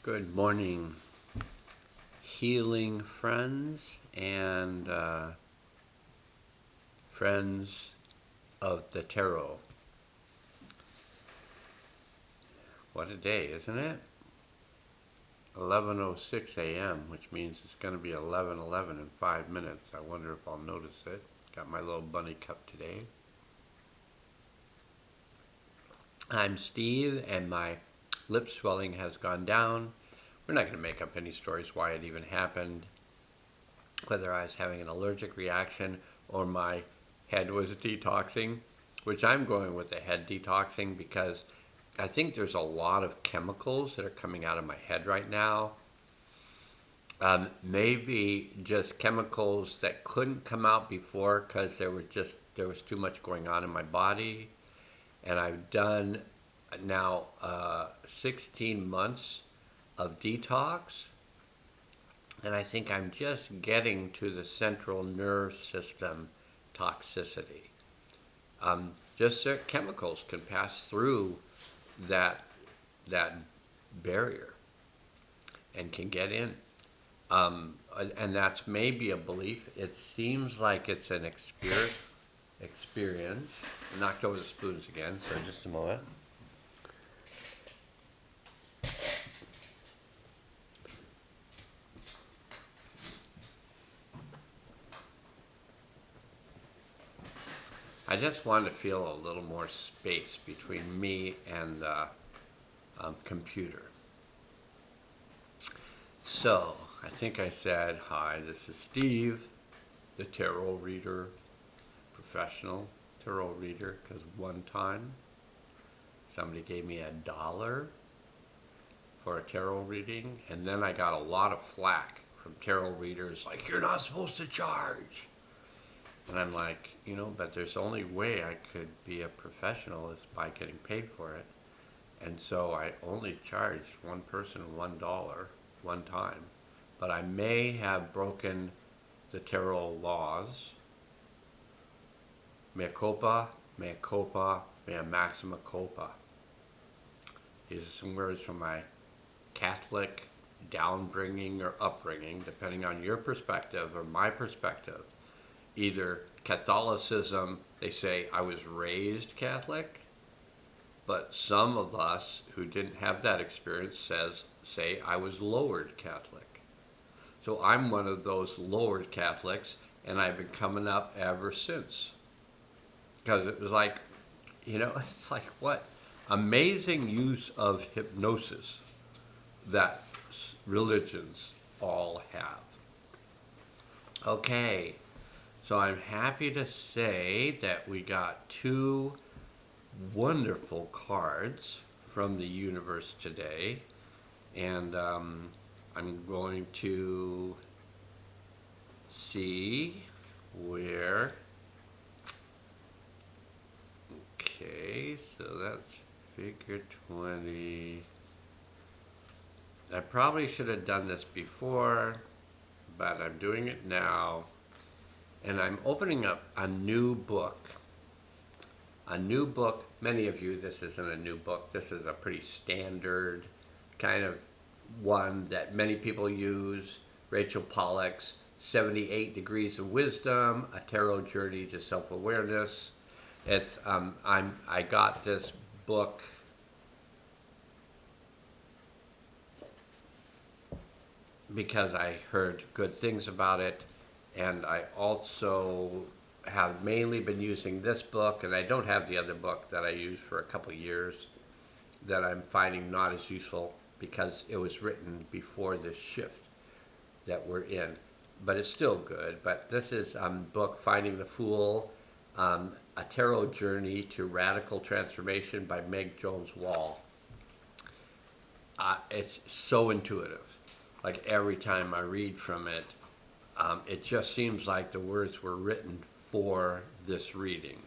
Good morning, healing friends and friends of the tarot. What a day, isn't it? 11:06 a.m., which means it's going to be 11:11 in 5 minutes. I wonder if I'll notice it. Got my little bunny cup today. I'm Steve, and my lip swelling has gone down. We're not going to make up any stories why it even happened, whether I was having an allergic reaction or my head was detoxing, which I'm going with the head detoxing because I think there's a lot of chemicals that are coming out of my head right now. Maybe just chemicals that couldn't come out before because there was too much going on in my body. And I've done now 16 months of detox, and I think I'm just getting to the central nerve system toxicity. Just certain chemicals can pass through that barrier and can get in. And that's maybe a belief. It seems like it's an experience. I knocked over the spoons again, so just a moment. I just wanted to feel a little more space between me and the computer. So, I think I said, hi, this is Steve, the tarot reader, professional tarot reader, because one time somebody gave me $1 for a tarot reading, and then I got a lot of flack from tarot readers, like, you're not supposed to charge. And I'm like, but there's the only way I could be a professional is by getting paid for it. And so I only charged one person $1 one time. But I may have broken the tarot laws. Mea culpa, mea maxima culpa. These are some words from my Catholic downbringing or upbringing, depending on your perspective or my perspective. Either Catholicism, they say I was raised Catholic, but some of us who didn't have that experience say I was lowered Catholic. So I'm one of those lowered Catholics, and I've been coming up ever since. Because it was like, it's like what? Amazing use of hypnosis that religions all have. Okay. So I'm happy to say that we got 2 wonderful cards from the universe today. And I'm going to see where... Okay, so that's figure 20. I probably should have done this before, but I'm doing it now. And I'm opening up a new book. Many of you, this isn't a new book. This is a pretty standard kind of one that many people use. Rachel Pollack's 78 Degrees of Wisdom, A Tarot Journey to Self-Awareness. It's I got this book because I heard good things about it. And I also have mainly been using this book, and I don't have the other book that I used for a couple of years that I'm finding not as useful because it was written before this shift that we're in. But it's still good. But this is book Finding the Fool, A Tarot Journey to Radical Transformation by Meg Jones-Wall. It's so intuitive. Like every time I read from it, it just seems like the words were written for this reading.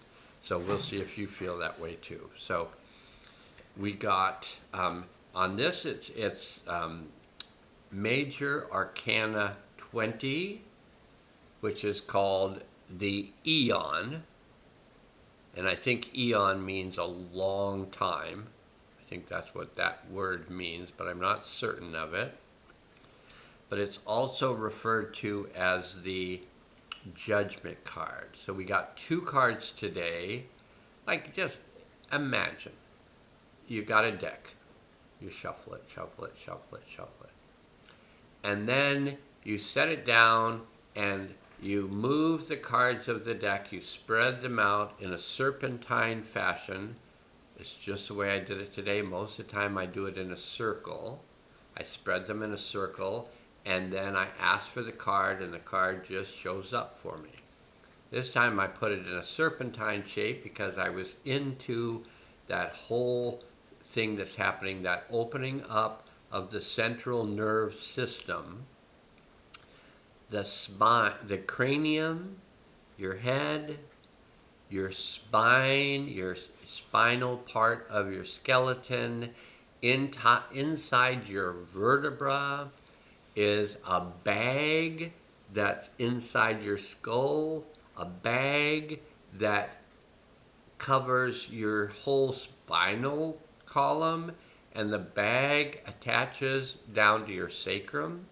So we'll see if you feel that way too. So we got, on this, it's Major Arcana 20, which is called the Eon. And I think eon means a long time. I think that's what that word means, but I'm not certain of it. But it's also referred to as the judgment card. So we got 2 cards today. Like, just imagine you got a deck. You shuffle it, shuffle it, shuffle it, shuffle it. And then you set it down and you move the cards of the deck. You spread them out in a serpentine fashion. It's just the way I did it today. Most of the time I do it in a circle. I spread them in a circle, and then I ask for the card, and the card just shows up for me. This time I put it in a serpentine shape because I was into that whole thing that's happening, that opening up of the central nerve system, the spine, the cranium, your head, your spine, your spinal part of your skeleton, inside your vertebra is a bag that's inside your skull, a bag that covers your whole spinal column, and the bag attaches down to your sacrum,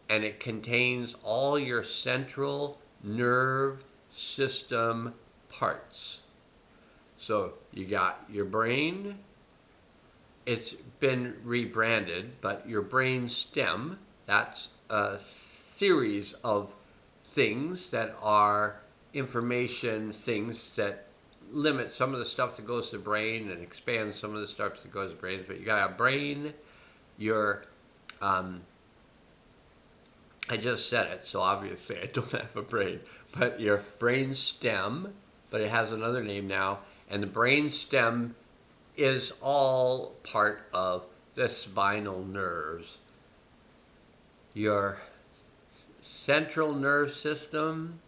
and it contains all your central nerve system parts. So you got your brain. It's been rebranded, but your brain stem, that's a series of things that are information things that limit some of the stuff that goes to the brain and expand some of the stuff that goes to the brain. But you got a brain, your, I just said it, so obviously I don't have a brain, but your brain stem, but it has another name now, and the brain stem is all part of the spinal nerves. Your central nerve system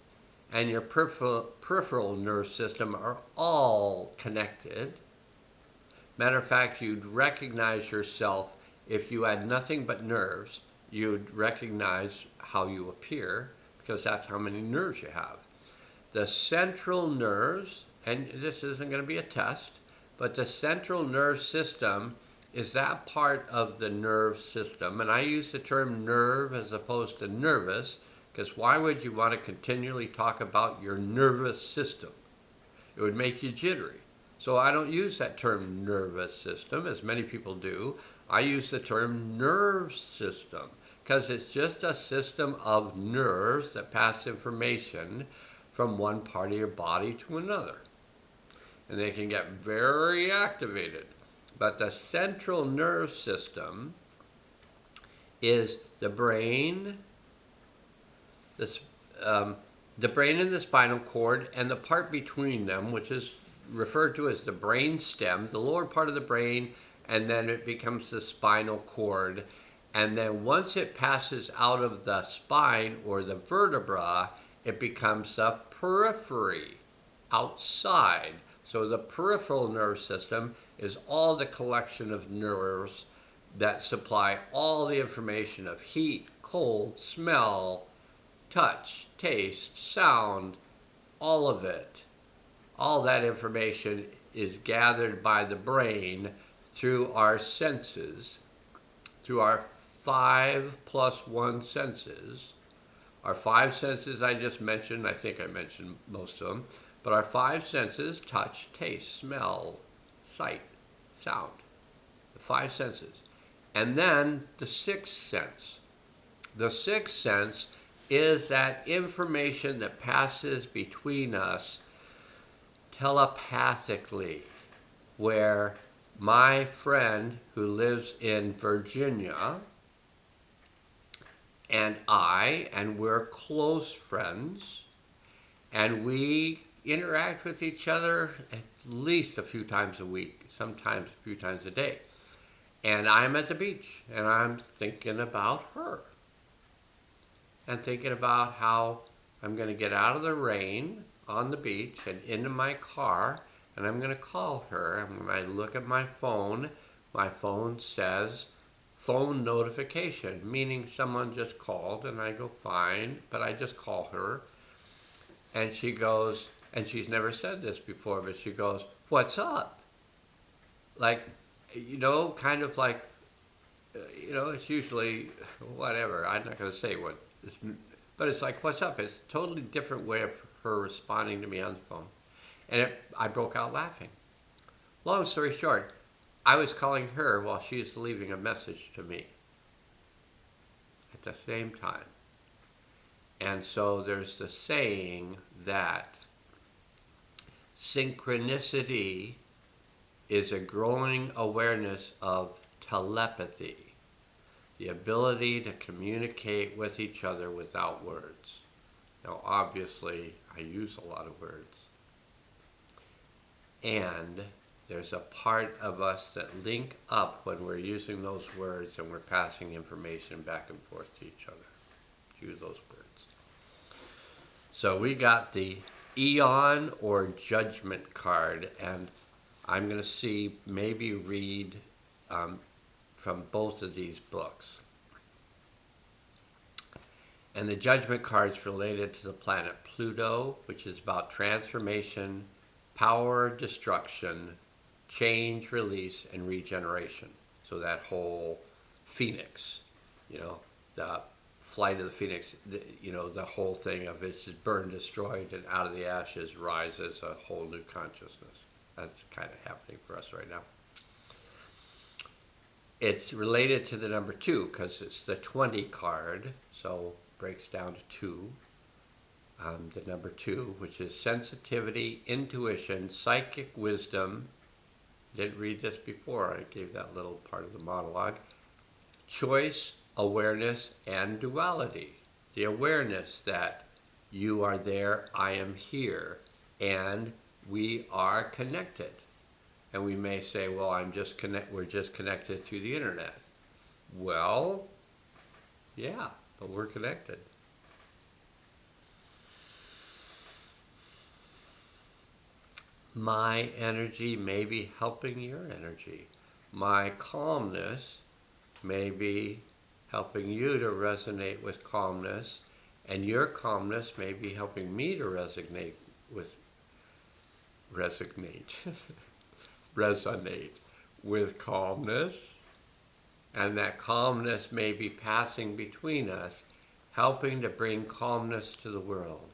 and your peripheral nerve system are all connected. Matter of fact, you'd recognize yourself if you had nothing but nerves. You'd recognize how you appear because that's how many nerves you have. The central nerves, and this isn't going to be a test, but the central nerve system is that part of the nerve system. And I use the term nerve as opposed to nervous, because why would you want to continually talk about your nervous system? It would make you jittery. So I don't use that term nervous system, as many people do. I use the term nerve system, because it's just a system of nerves that pass information from one part of your body to another. And they can get very activated. But the central nerve system is the brain, the brain and the spinal cord, and the part between them, which is referred to as the brain stem, the lower part of the brain, and then it becomes the spinal cord. And then once it passes out of the spine or the vertebra, it becomes the periphery, outside. So the peripheral nerve system is all the collection of nerves that supply all the information of heat, cold, smell, touch, taste, sound, all of it. All that information is gathered by the brain through our senses, through our 5+1 senses. Our 5 senses I just mentioned, I think I mentioned most of them, but our 5 senses, touch, taste, smell, sight, sound, the 5 senses. And then the 6th sense. The 6th sense is that information that passes between us telepathically, where my friend who lives in Virginia and we're close friends, and we interact with each other at least a few times a week, sometimes a few times a day. And I'm at the beach, and I'm thinking about her. And thinking about how I'm going to get out of the rain on the beach and into my car, and I'm going to call her. And when I look at my phone says phone notification, meaning someone just called, and I go, fine, but I just call her. And she goes, and she's never said this before, but she goes, what's up? Like, kind of like, it's usually whatever. I'm not going to say what, it's, but it's like, what's up? It's a totally different way of her responding to me on the phone. And I broke out laughing. Long story short, I was calling her while she was leaving a message to me at the same time. And so there's the saying that synchronicity is a growing awareness of telepathy, the ability to communicate with each other without words. Now, obviously, I use a lot of words. And there's a part of us that link up when we're using those words and we're passing information back and forth to each other. Use those words. So we got the Eon or Judgment card, and I'm going to maybe read from both of these books. And the Judgment card is related to the planet Pluto, which is about transformation, power, destruction, change, release, and regeneration. So that whole phoenix, the flight of the phoenix, the whole thing of it's just burned, destroyed, and out of the ashes rises a whole new consciousness. That's kind of happening for us right now. It's related to the number 2 because it's the 20 card, so breaks down to 2. The number 2, which is sensitivity, intuition, psychic wisdom. Didn't read this before. I gave that little part of the monologue. Choice, awareness, and duality. The awareness that you are there, I am here, and we are connected. And we may say, well, we're just connected through the internet. Well, yeah, but we're connected. My energy may be helping your energy. My calmness may be helping you to resonate with calmness, and your calmness may be helping me to resonate with calmness, and that calmness may be passing between us, helping to bring calmness to the world.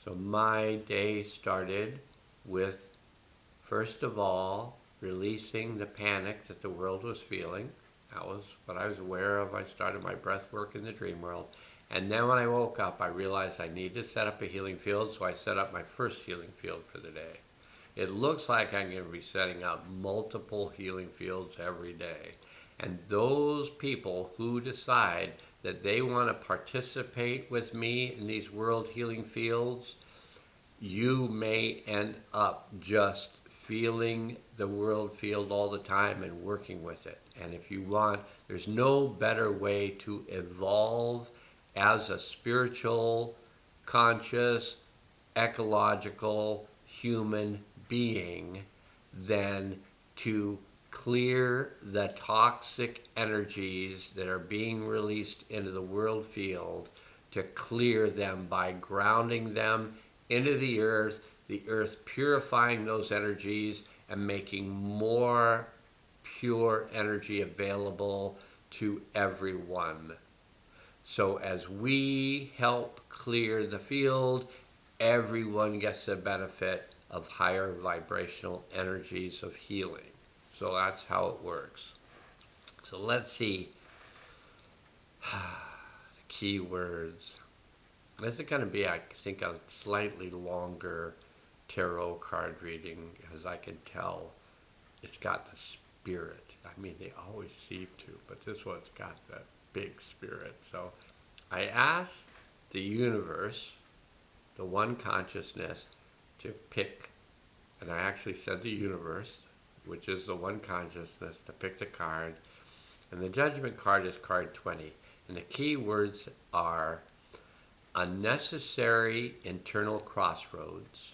So my day started with, first of all, releasing the panic that the world was feeling. That was what I was aware of. I started my breath work in the dream world. And then when I woke up, I realized I needed to set up a healing field, so I set up my first healing field for the day. It looks like I'm going to be setting up multiple healing fields every day. And those people who decide that they want to participate with me in these world healing fields, you may end up just feeling the world field all the time and working with it. And if you want, there's no better way to evolve as a spiritual, conscious, ecological human being than to clear the toxic energies that are being released into the world field, to clear them by grounding them into the earth purifying those energies and making more pure energy available to everyone. So as we help clear the field, everyone gets the benefit of higher vibrational energies of healing. So that's how it works. So let's see. Keywords. This is going to be, I think, a slightly longer tarot card reading, because I can tell it's got the spirit. I mean, they always seem to, but this one's got that big spirit. So I asked the universe, the one consciousness, to pick, and I actually said the universe, which is the one consciousness, to pick the card. And the Judgment card is card 20. And the key words are unnecessary internal crossroads,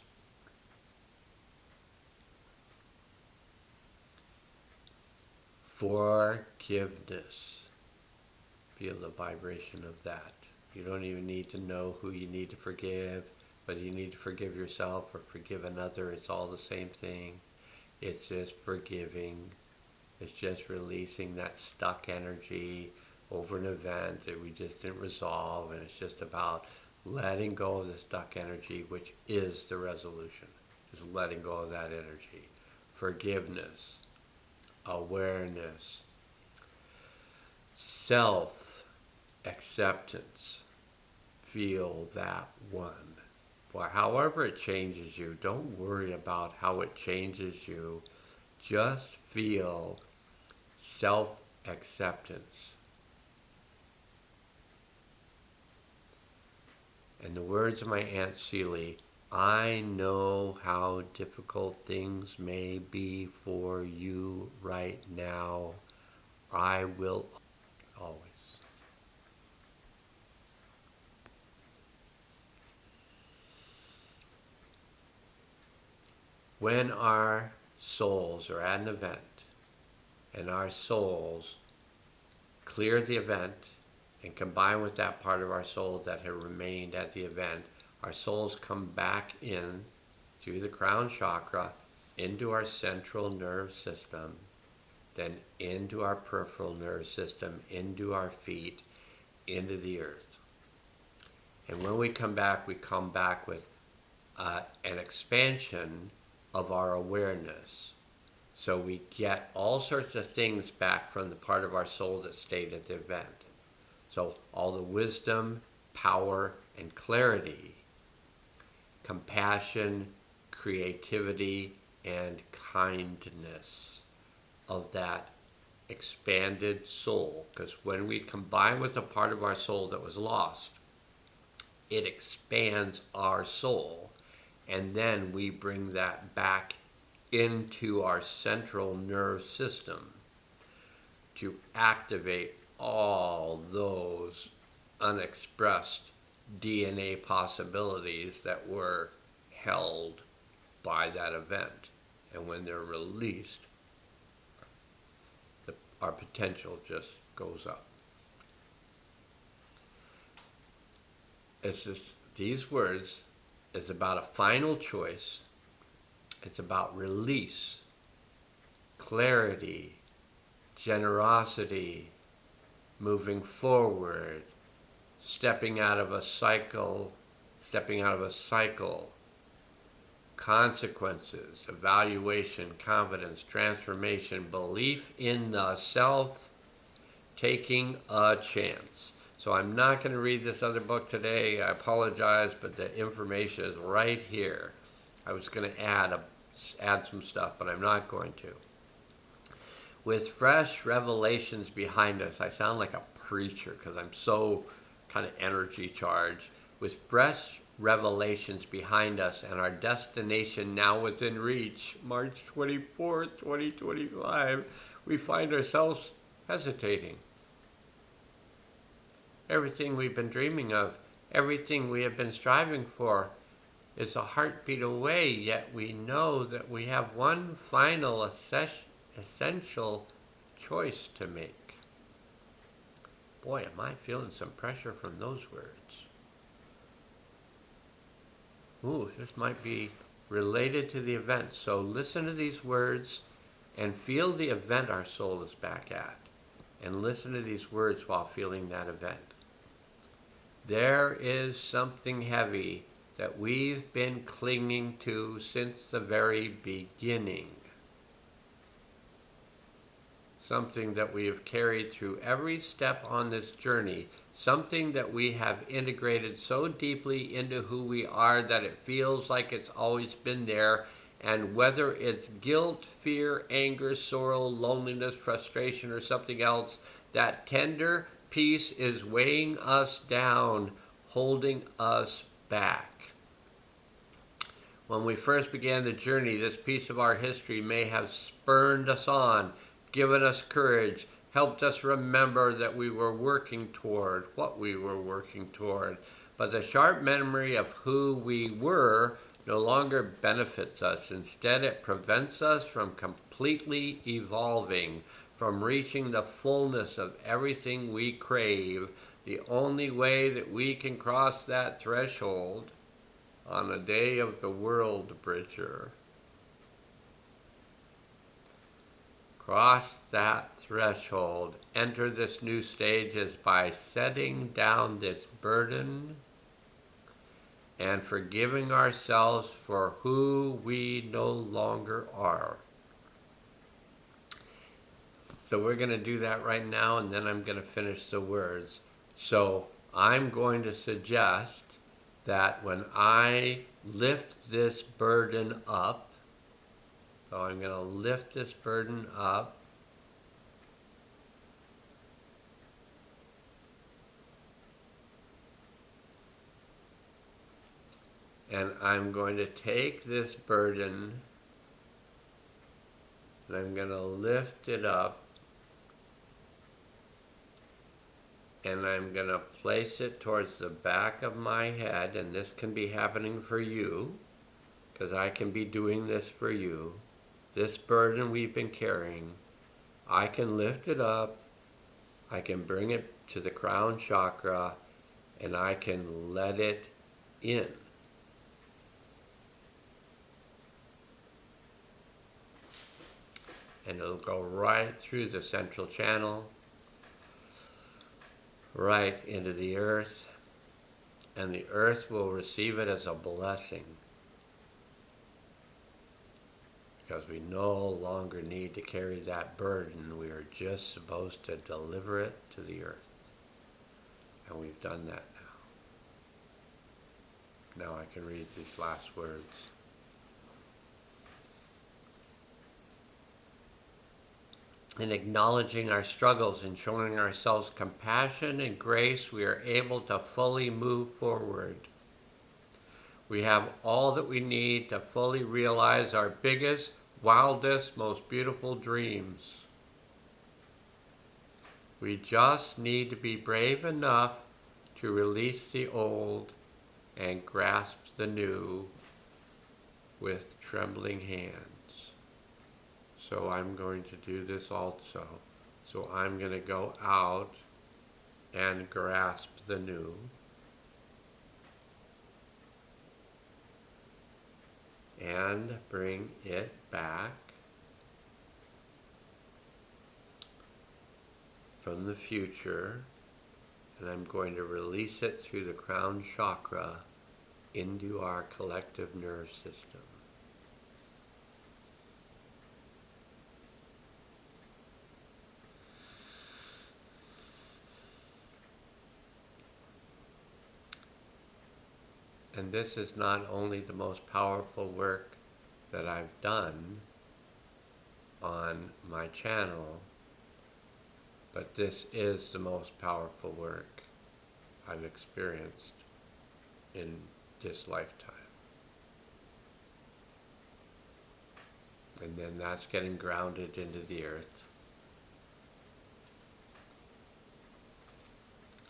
forgiveness. Feel the vibration of that. You don't even need to know who you need to forgive, whether you need to forgive yourself or forgive another. It's all the same thing. It's just forgiving It's just releasing that stuck energy over an event that we just didn't resolve, and it's just about letting go of the stuck energy, which is the resolution. Just letting go of that energy. Forgiveness, awareness, self-acceptance. Feel that one. Well, however it changes you, don't worry about how it changes you. Just feel self-acceptance. In the words of my Aunt Celie, I know how difficult things may be for you right now. I will always. When our souls are at an event and our souls clear the event and combine with that part of our soul that had remained at the event, our souls come back in through the crown chakra into our central nerve system, then into our peripheral nerve system, into our feet, into the earth. And when we come back with an expansion of our awareness. So we get all sorts of things back from the part of our soul that stayed at the event. So all the wisdom, power, and clarity, compassion, creativity, and kindness of that expanded soul. Because when we combine with the part of our soul that was lost, it expands our soul. And then we bring that back into our central nerve system to activate all those unexpressed DNA possibilities that were held by that event. And when they're released, our potential just goes up. It's just, these words is about a final choice. It's about release, clarity, generosity, moving forward, stepping out of a cycle, consequences, evaluation, confidence, transformation, belief in the self, taking a chance. So I'm not going to read this other book today. I apologize, but the information is right here. I was going to add some stuff, but I'm not going to. With fresh revelations behind us, I sound like a preacher because I'm so kind of energy charged. With fresh revelations behind us and our destination now within reach, March 24th, 2025, we find ourselves hesitating. Everything we've been dreaming of, everything we have been striving for is a heartbeat away, yet we know that we have one final essential choice to make. Boy, am I feeling some pressure from those words. Ooh, this might be related to the event. So listen to these words and feel the event our soul is back at. And listen to these words while feeling that event. There is something heavy that we've been clinging to since the very beginning. Something that we have carried through every step on this journey. Something that we have integrated so deeply into who we are that it feels like it's always been there. And whether it's guilt, fear, anger, sorrow, loneliness, frustration, or something else, that tender peace is weighing us down, holding us back. When we first began the journey, this piece of our history may have spurred us on, given us courage, helped us remember that we were working toward what we were working toward. But the sharp memory of who we were no longer benefits us. Instead, it prevents us from completely evolving, from reaching the fullness of everything we crave. The only way that we can cross that threshold on the day of the world bridger. cross that threshold, enter this new stage, is by setting down this burden and forgiving ourselves for who we no longer are. So we're going to do that right now, and then I'm going to finish the words. So I'm going to suggest that when I lift this burden up, so I'm going to lift this burden up, and I'm going to take this burden and I'm going to lift it up, and I'm going to place it towards the back of my head, and this can be happening for you, because I can be doing this for you. This burden we've been carrying, I can lift it up, I can bring it to the crown chakra, and I can let it in. And it'll go right through the central channel, right into the earth, and the earth will receive it as a blessing, because we no longer need to carry that burden. We are just supposed to deliver it to the earth. And we've done that now. Now I can read these last words. In acknowledging our struggles and showing ourselves compassion and grace, we are able to fully move forward. We have all that we need to fully realize our biggest, wildest, most beautiful dreams. We just need to be brave enough to release the old and grasp the new with trembling hands. So I'm going to do this also. So I'm going to go out and grasp the new. And bring it back from the future. And I'm going to release it through the crown chakra into our collective nerve system. And this is not only the most powerful work that I've done on my channel, but this is the most powerful work I've experienced in this lifetime. And then that's getting grounded into the earth.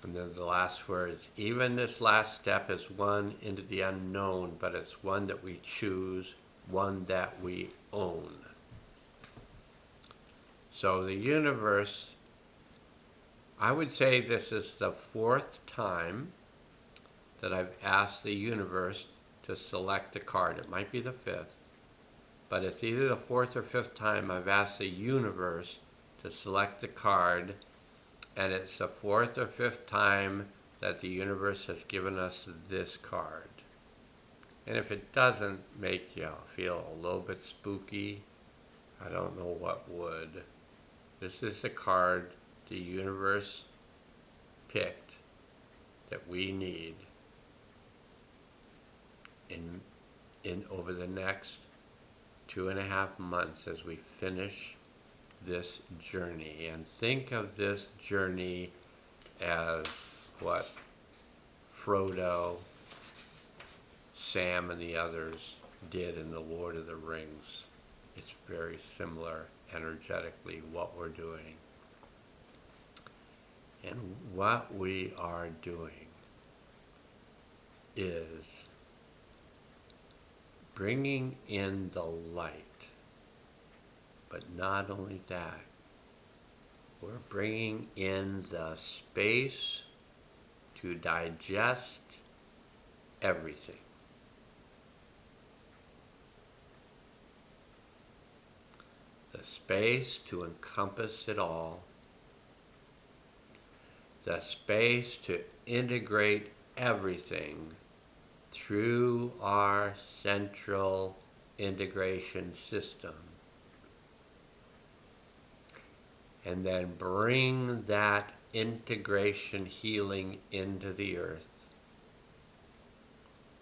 And then the last words, even this last step is one into the unknown, but it's one that we choose, one that we own. So the universe, I would say this is the 4th time that I've asked the universe to select a card. It might be the 5th, but it's either the 4th or 5th time I've asked the universe to select the card. And it's the 4th or 5th time that the universe has given us this card. And if it doesn't make you feel a little bit spooky, I don't know what would. This is the card the universe picked that we need in over the next 2.5 months as we finish this journey. And think of this journey as what Frodo, Sam, and the others did in The Lord of the Rings. It's very similar energetically what we're doing. And what we are doing is bringing in the light. But not only that, we're bringing in the space to digest everything. the space to encompass it all, the space to integrate everything through our central integration system, and then bring that integration healing into the earth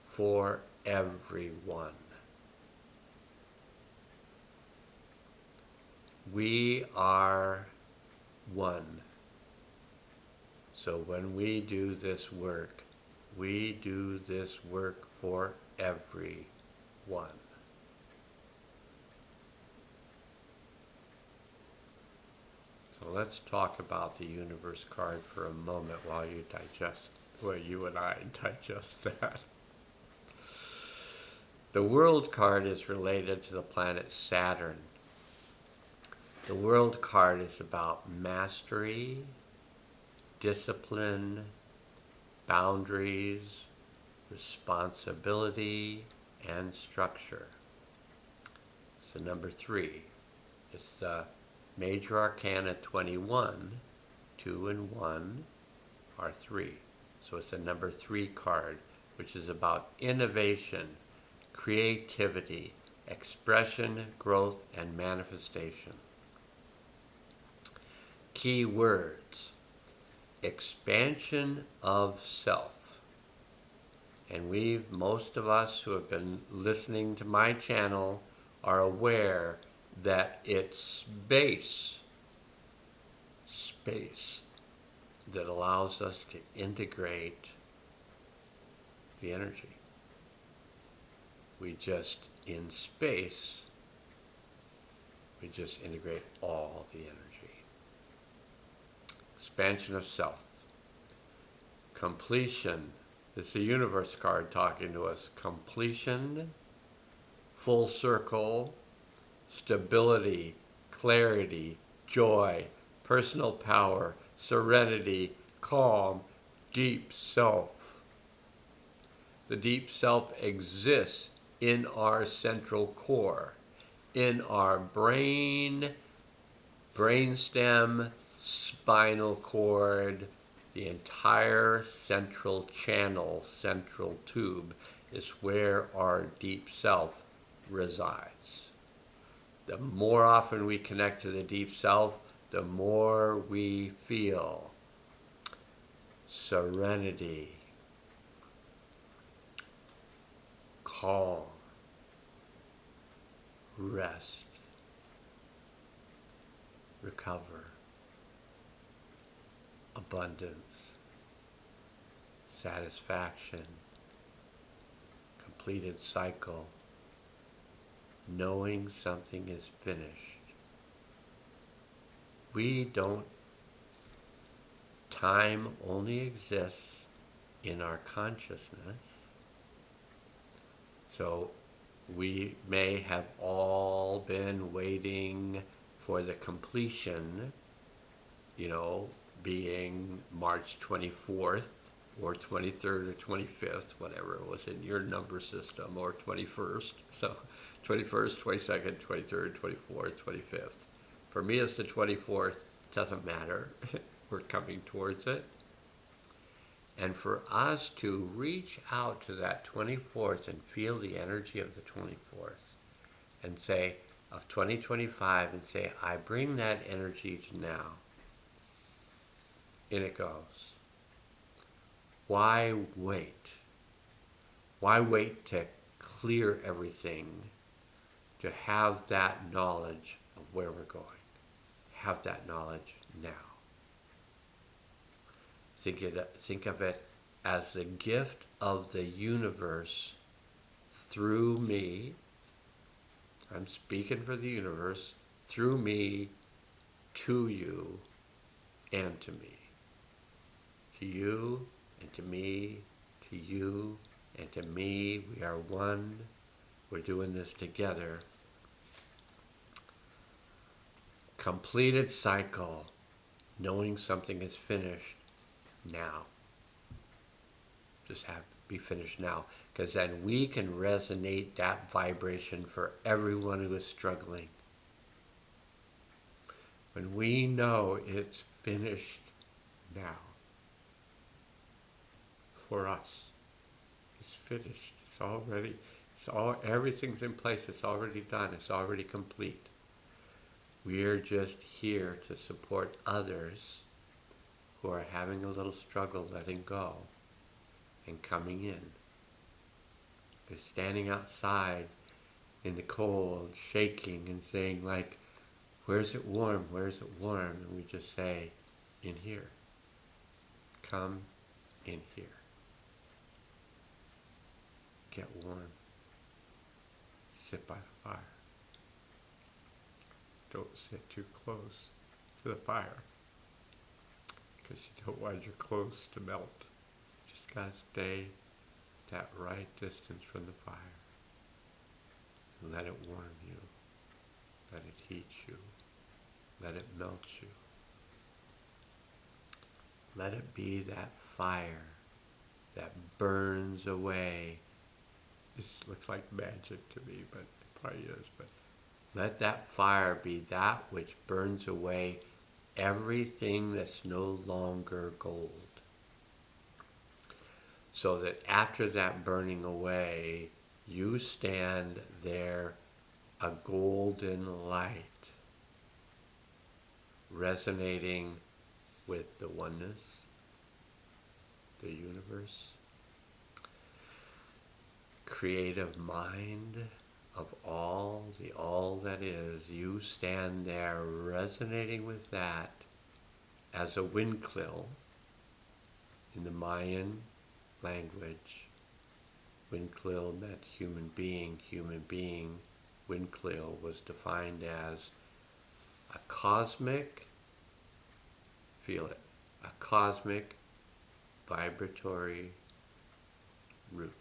for everyone. We are one. So when we do this work, we do this work for everyone. So let's talk about the universe card for a moment while you and I digest that. The world card is related to the planet Saturn. The world card is about mastery, discipline, boundaries, responsibility, and structure. So number 3. It's Major Arcana 21, 2 and 1 are 3. So it's a number 3 card, which is about innovation, creativity, expression, growth, and manifestation. Key words: expansion of self. And most of us who have been listening to my channel are aware that it's space that allows us to integrate the energy. In space, we just integrate all the energy. Expansion of self. Completion. It's the universe card talking to us. Completion, full circle, stability, clarity, joy, personal power, serenity, calm, deep self. The deep self exists in our central core, in our brain, brainstem, spinal cord. The entire central channel, central tube, is where our deep self resides. The more often we connect to the deep self, the more we feel serenity, calm, rest, recover, abundance, satisfaction, completed cycle, knowing something is finished. Time only exists in our consciousness. So we may have all been waiting for the completion, being March 24th or 23rd or 25th, whatever it was in your number system, or 21st. So 21st, 22nd, 23rd, 24th, 25th. For me, it's the 24th. It doesn't matter. We're coming towards it. And for us to reach out to that 24th and feel the energy of the 24th and say, of 2025, and say, I bring that energy to now. In it goes. Why wait? Why wait to clear everything, to have that knowledge of where we're going? Have that knowledge now. Think of it as the gift of the universe through me. I'm speaking for the universe, through me, to you, and to me. To you, and to me, to you, and to me. We are one. We're doing this together. Completed cycle, knowing something is finished now. Just have to be finished now, because then we can resonate that vibration for everyone who is struggling. when we know it's finished now for us. It's finished. It's already, everything's in place. It's already done. It's already complete. We're just here to support others who are having a little struggle letting go and coming in. They're standing outside in the cold, shaking and saying like, where's it warm? Where's it warm? And we just say, in here. Come in here. Get warm. Sit by the fire. Don't sit too close to the fire because you don't want your clothes to melt. Just gotta stay that right distance from the fire. And let it warm you. Let it heat you. Let it melt you. Let it be that fire that burns away. This looks like magic to me, but it probably is. But let that fire be that which burns away everything that's no longer gold. So that after that burning away, you stand there a golden light, resonating with the oneness, the universe, creative mind of all, the all that is. You stand there resonating with that as a windclill. In the Mayan language, windclill meant human being. Human being, windclill was defined as a cosmic, feel it, a cosmic vibratory root.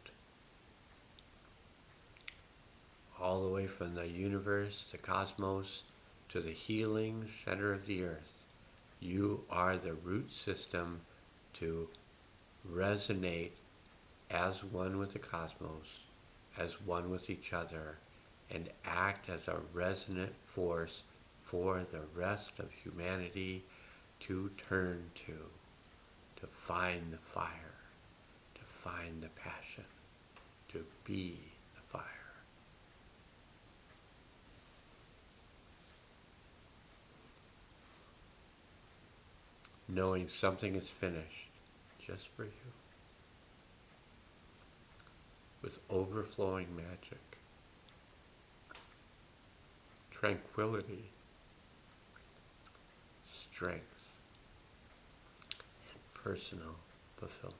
All the way from the universe, the cosmos, to the healing center of the earth. You are the root system to resonate as one with the cosmos, as one with each other, and act as a resonant force for the rest of humanity to turn to find the fire, to find the passion, to be the fire. Knowing something is finished just for you, with overflowing magic, tranquility, strength, and personal fulfillment.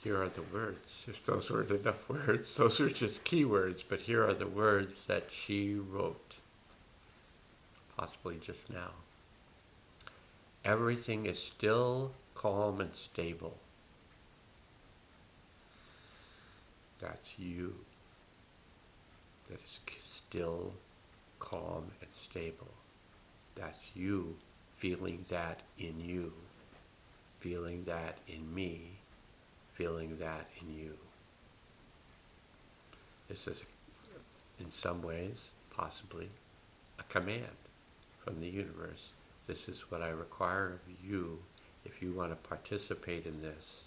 Here are the words. If those weren't enough words, those are just keywords, but here are the words that she wrote, possibly just now. Everything is still calm and stable. That's you. That is still calm and stable. That's you feeling that in you, feeling that in me, feeling that in you. This is, in some ways, possibly, a command from the universe. This is what I require of you if you want to participate in this.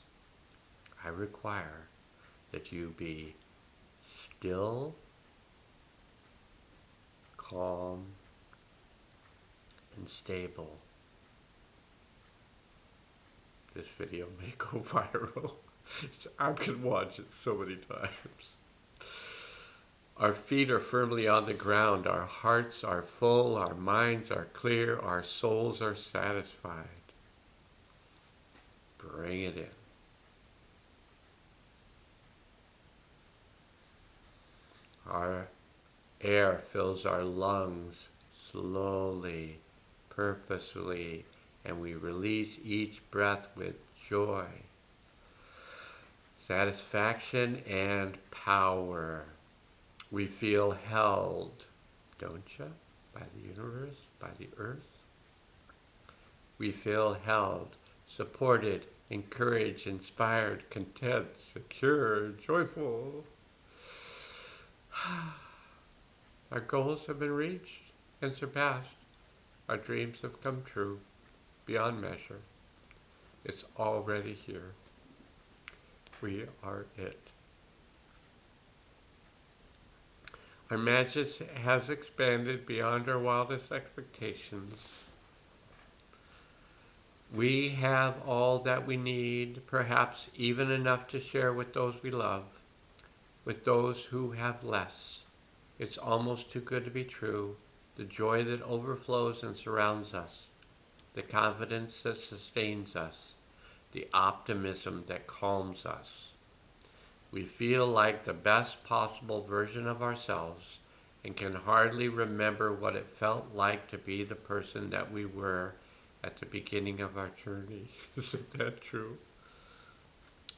I require that you be still, calm, and stable. This video may go viral. I can watch it so many times. Our feet are firmly on the ground. Our hearts are full. Our minds are clear. Our souls are satisfied. Bring it in. Our air fills our lungs slowly, purposefully, and we release each breath with joy, satisfaction, and power. We feel held, don't you, by the universe, by the earth? We feel held, supported, encouraged, inspired, content, secure, joyful. Our goals have been reached and surpassed. Our dreams have come true beyond measure. It's already here. We are it. Our magic has expanded beyond our wildest expectations. We have all that we need, perhaps even enough to share with those we love, with those who have less. It's almost too good to be true. The joy that overflows and surrounds us, the confidence that sustains us, the optimism that calms us. We feel like the best possible version of ourselves and can hardly remember what it felt like to be the person that we were at the beginning of our journey. Isn't that true?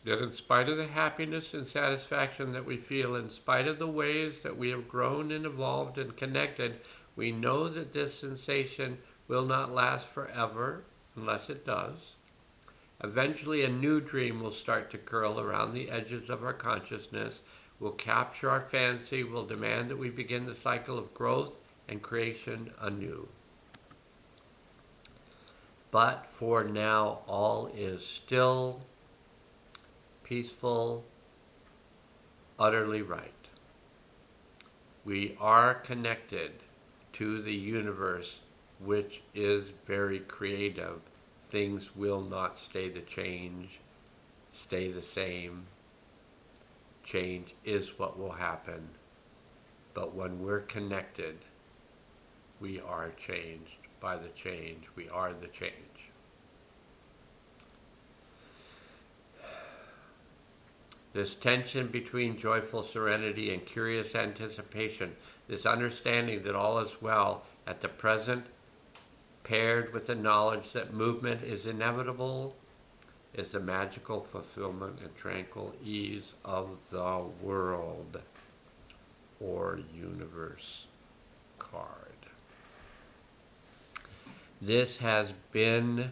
Yet in spite of the happiness and satisfaction that we feel, in spite of the ways that we have grown and evolved and connected, we know that this sensation will not last forever, unless it does. Eventually, a new dream will start to curl around the edges of our consciousness, will capture our fancy, will demand that we begin the cycle of growth and creation anew. But for now, all is still, peaceful, utterly right. We are connected to the universe, which is very creative. Things will not stay the same. Change is what will happen. But when we're connected, we are changed by the change. We are the change. This tension between joyful serenity and curious anticipation, this understanding that all is well at the present, paired with the knowledge that movement is inevitable, is the magical fulfillment and tranquil ease of the world or universe card. This has been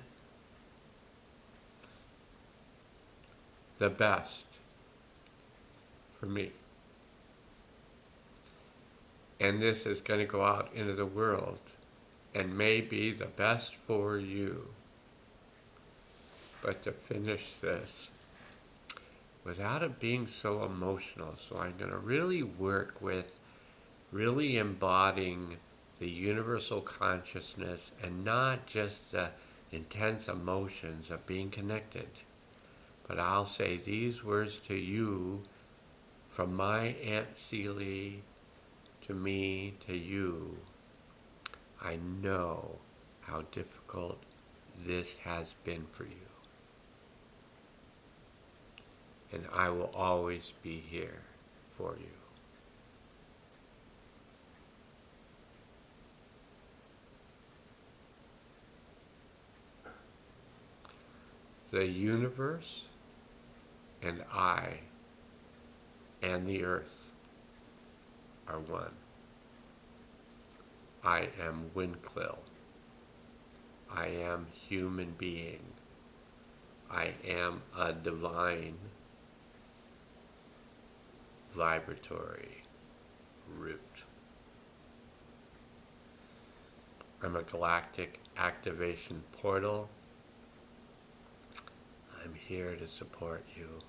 the best for me. And this is going to go out into the world and may be the best for you. But to finish this, without it being so emotional, so I'm going to really work with really embodying the universal consciousness and not just the intense emotions of being connected. But I'll say these words to you from my Aunt Celie to me to you. I know how difficult this has been for you. And I will always be here for you. The universe and I and the earth are one. I am Winklill. I am human being. I am a divine vibratory root. I'm a galactic activation portal. I'm here to support you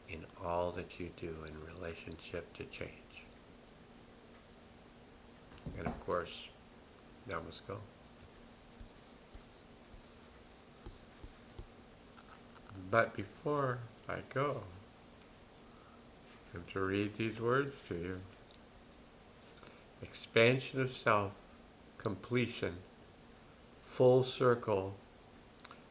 in all that you do in relationship to change. And of course, namaste. But before I go, I'm to read these words to you. Expansion of self, completion, full circle,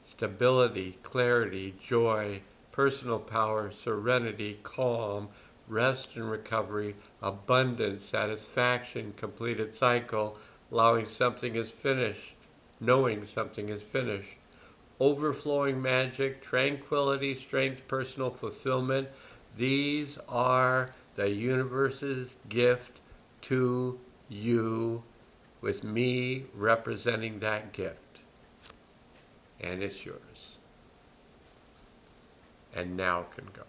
stability, clarity, joy, personal power, serenity, calm, rest and recovery, abundance, satisfaction, completed cycle, allowing something is finished, knowing something is finished, overflowing magic, tranquility, strength, personal fulfillment. These are the universe's gift to you, with me representing that gift. And it's yours. And now can go.